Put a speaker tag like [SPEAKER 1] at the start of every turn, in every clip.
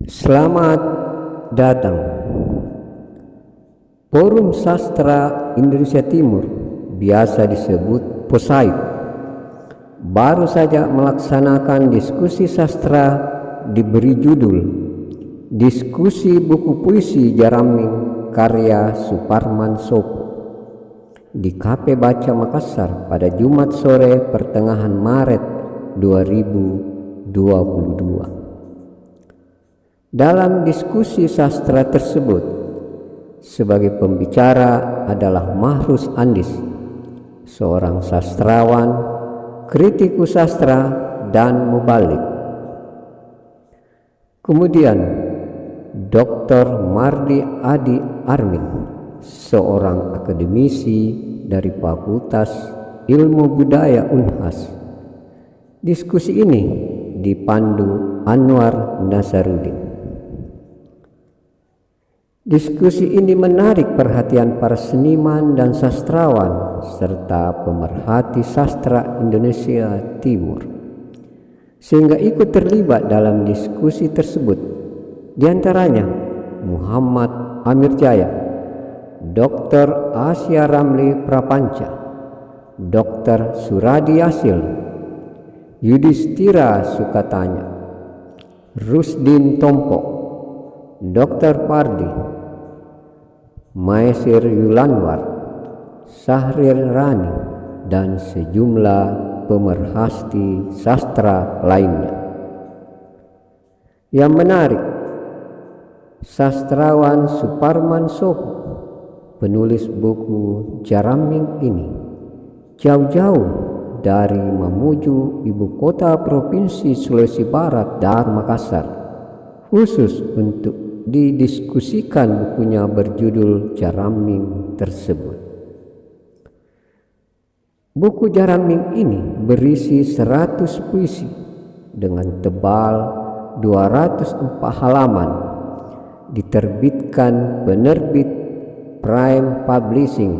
[SPEAKER 1] Selamat datang. Forum Sastra Indonesia Timur, biasa disebut POSAID, baru saja melaksanakan diskusi sastra diberi judul Diskusi Buku Puisi Jaraming karya Suparman Sopo di Kafe Baca Makassar pada Jumat sore pertengahan Maret 2022. Dalam diskusi sastra tersebut, sebagai pembicara adalah Mahrus Andis, seorang sastrawan, kritikus sastra, dan mubalik. Kemudian Dr. Mardi Adi Armin, seorang akademisi dari Fakultas Ilmu Budaya Unhas. Diskusi ini dipandu Anwar Nasaruddin. Diskusi ini menarik perhatian para seniman dan sastrawan serta pemerhati sastra Indonesia Timur, sehingga ikut terlibat dalam diskusi tersebut. Di antaranya Muhammad Amir Jaya, Dr. Asia Ramli Prapanca, Dr. Suradi Yasil, Yudhistira Sukatanya, Rusdin Tompo, Dr. Pardi, Maesir Yulanwar, Sahrir Rani, dan sejumlah pemerhati sastra lainnya. Yang menarik, sastrawan Suparman Sopo, penulis buku Jaraming ini, jauh-jauh dari Mamuju, ibu kota provinsi Sulawesi Barat, dan Makassar, khusus untuk didiskusikan bukunya berjudul Jaraming tersebut. Buku Jaraming ini berisi 100 puisi dengan tebal 204 halaman, diterbitkan penerbit Prime Publishing,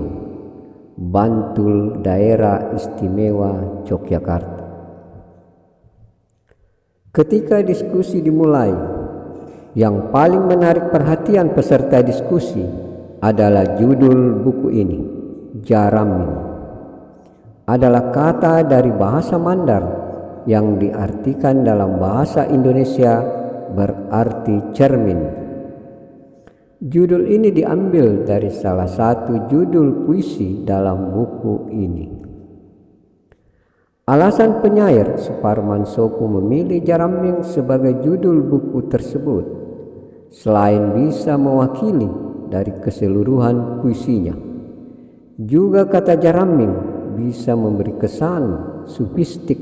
[SPEAKER 1] Bantul, Daerah Istimewa Yogyakarta. Ketika diskusi dimulai, yang paling menarik perhatian peserta diskusi adalah judul buku ini. Jaraming adalah kata dari bahasa Mandar yang diartikan dalam bahasa Indonesia berarti cermin. Judul ini diambil dari salah satu judul puisi dalam buku ini. Alasan penyair Suparman Sopo memilih Jaraming sebagai judul buku tersebut, selain bisa mewakili dari keseluruhan puisinya, juga kata Jaraming bisa memberi kesan sufistik,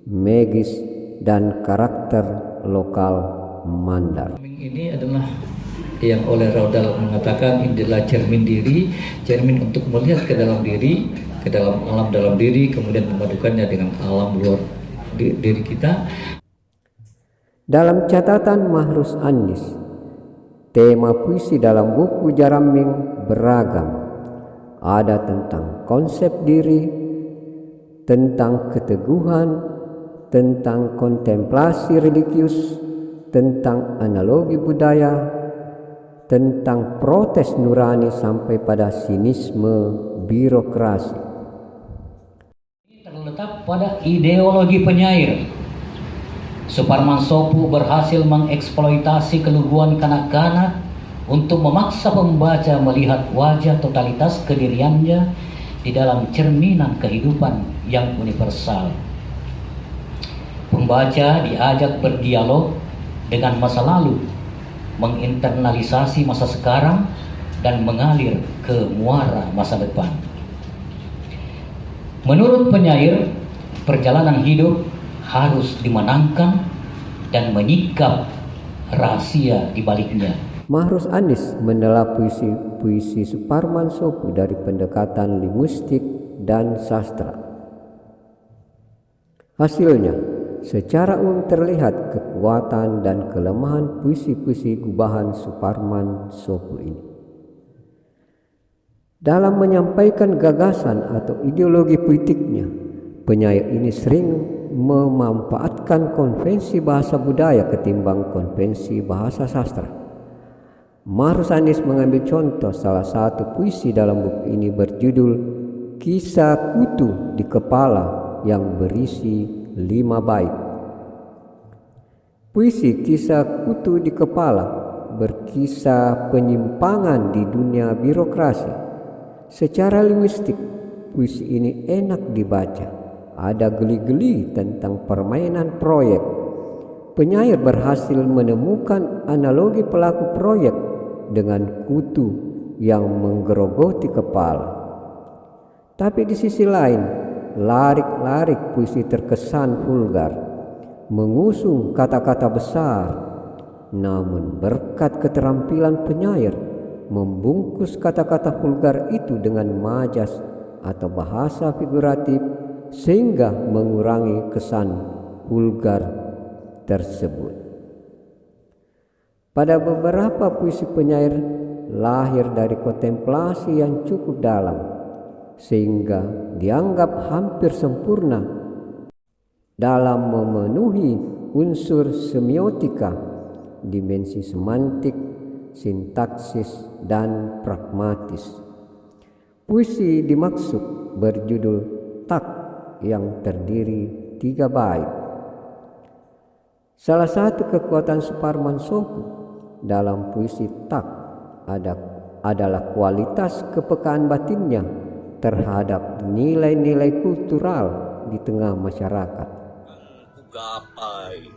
[SPEAKER 1] magis, dan karakter lokal Mandar.
[SPEAKER 2] Ini adalah yang oleh Raudal mengatakan inilah cermin diri, cermin untuk melihat ke dalam diri, ke dalam alam dalam diri, kemudian memadukannya dengan alam luar diri kita.
[SPEAKER 1] Dalam catatan Mahrus Andis, tema puisi dalam buku Jaraming beragam. Ada tentang konsep diri, tentang keteguhan, tentang kontemplasi religius, tentang analogi budaya, tentang protes nurani, sampai pada sinisme birokrasi.
[SPEAKER 2] Terletak pada ideologi penyair. Suparman Sopo berhasil mengeksploitasi keluguan kanak-kanak untuk memaksa pembaca melihat wajah totalitas kediriannya di dalam cerminan kehidupan yang universal. Pembaca diajak berdialog dengan masa lalu, menginternalisasi masa sekarang, dan mengalir ke muara masa depan. Menurut penyair, perjalanan hidup harus dimenangkan dan menyikap rahasia di baliknya.
[SPEAKER 1] Mahrus Andis menelaah puisi Suparman Sopo dari pendekatan linguistik dan sastra. Hasilnya, secara umum terlihat kekuatan dan kelemahan puisi-puisi gubahan Suparman Sopo ini. Dalam menyampaikan gagasan atau ideologi politiknya, penyair ini sering memanfaatkan konvensi bahasa budaya ketimbang konvensi bahasa sastra. Mahrus Andis mengambil contoh salah satu puisi dalam buku ini berjudul Kisah Kutu di Kepala yang berisi 5 bait. Puisi Kisah Kutu di Kepala berkisah penyimpangan di dunia birokrasi. Secara linguistik, puisi ini enak dibaca. Ada geli-geli tentang permainan proyek. Penyair berhasil menemukan analogi pelaku proyek dengan kutu yang menggerogoti kepala. Tapi di sisi lain, larik-larik puisi terkesan vulgar, mengusung kata-kata besar. Namun berkat keterampilan penyair membungkus kata-kata vulgar itu dengan majas atau bahasa figuratif sehingga mengurangi kesan vulgar tersebut. Pada beberapa puisi penyair lahir dari kontemplasi yang cukup dalam sehingga dianggap hampir sempurna dalam memenuhi unsur semiotika, dimensi semantik, sintaksis, dan pragmatis. Puisi dimaksud berjudul Tak yang terdiri 3 bait. Salah satu kekuatan Suparman Sopu dalam puisi Tak adalah kualitas kepekaan batinnya terhadap nilai-nilai kultural di tengah masyarakat.
[SPEAKER 3] Gapai,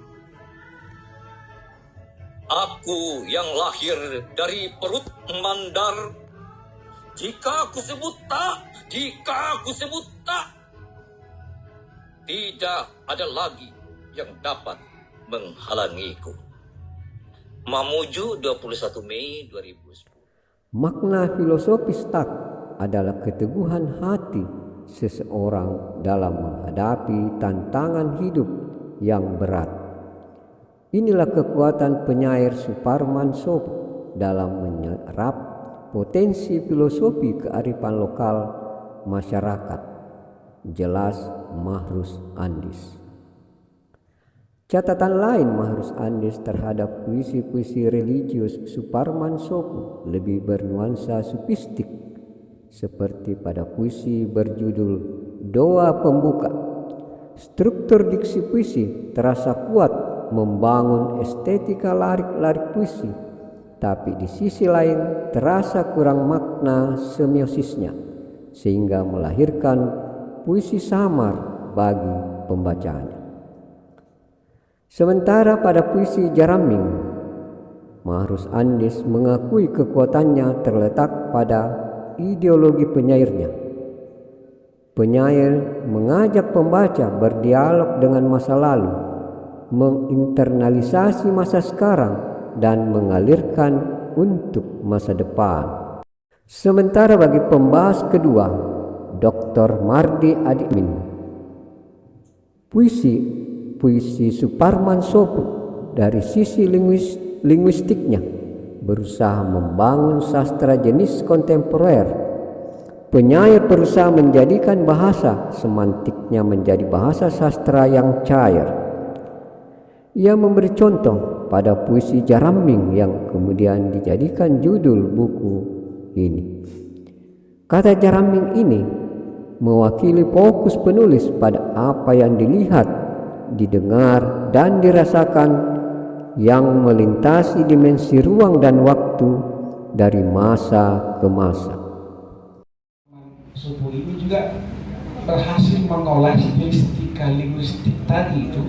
[SPEAKER 3] aku yang lahir dari perut mandar, jika aku sebut tak, tidak ada lagi yang dapat menghalangiku. Mamuju 21 Mei 2010.
[SPEAKER 1] Makna filosofis Tak adalah keteguhan hati seseorang dalam menghadapi tantangan hidup yang berat. Inilah kekuatan penyair Suparman Sopu dalam menyerap potensi filosofi kearifan lokal masyarakat. Jelas Mahrus Andis. Catatan lain Mahrus Andis terhadap puisi-puisi religius Suparman Sopu lebih bernuansa sufistik, seperti pada puisi berjudul Doa Pembuka. Struktur diksi puisi terasa kuat membangun estetika larik-larik puisi, tapi di sisi lain terasa kurang makna semiosisnya, sehingga melahirkan puisi samar bagi pembacanya. Sementara pada puisi Jaraming, Mahrus Andis mengakui kekuatannya terletak pada ideologi penyairnya. Penyair mengajak pembaca berdialog dengan masa lalu, menginternalisasi masa sekarang, dan mengalirkan untuk masa depan. Sementara bagi pembahas kedua, Dr. Mardi Adikmin, puisi Suparman Sopu dari sisi linguistiknya berusaha membangun sastra jenis kontemporer. Penyair berusaha menjadikan bahasa semantiknya menjadi bahasa sastra yang cair. Ia memberi contoh pada puisi Jaraming yang kemudian dijadikan judul buku ini. Kata Jaraming ini mewakili fokus penulis pada apa yang dilihat, didengar, dan dirasakan yang melintasi dimensi ruang dan waktu dari masa ke masa.
[SPEAKER 4] Sopu ini juga berhasil mengolah stilistika linguistik tadi itu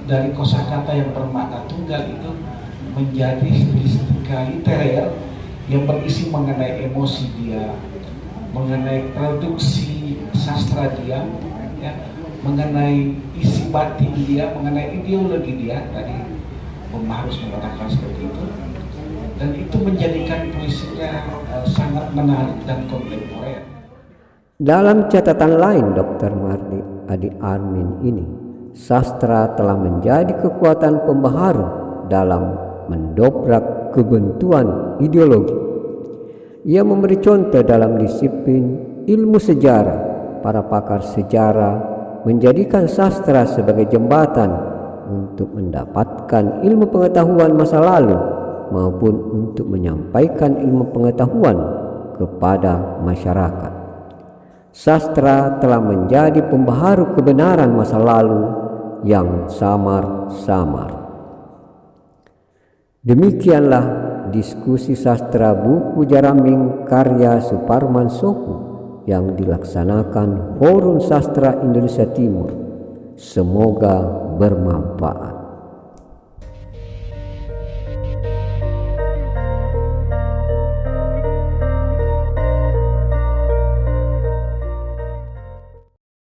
[SPEAKER 4] dari kosakata yang bermakna tunggal itu menjadi stilistika literer yang berisi mengenai emosi dia, mengenai produksi sastra dia, ya, mengenai isi batin dia, mengenai ideologi dia. Tadi Mahrus mengatakan seperti itu, dan itu menjadikan puisinya sangat menarik dan kontemporer.
[SPEAKER 1] Dalam catatan lain Dr. Mardi Adi Armin ini, sastra telah menjadi kekuatan pembaharu dalam mendobrak kebentuan ideologi. Ia memberi contoh dalam disiplin ilmu sejarah. Para pakar sejarah menjadikan sastra sebagai jembatan untuk mendapatkan ilmu pengetahuan masa lalu maupun untuk menyampaikan ilmu pengetahuan kepada masyarakat. Sastra telah menjadi pembaharu kebenaran masa lalu yang samar-samar. Demikianlah diskusi sastra buku Jaraming karya Suparman Sopu yang dilaksanakan Forum Sastra Indonesia Timur. Semoga bermanfaat.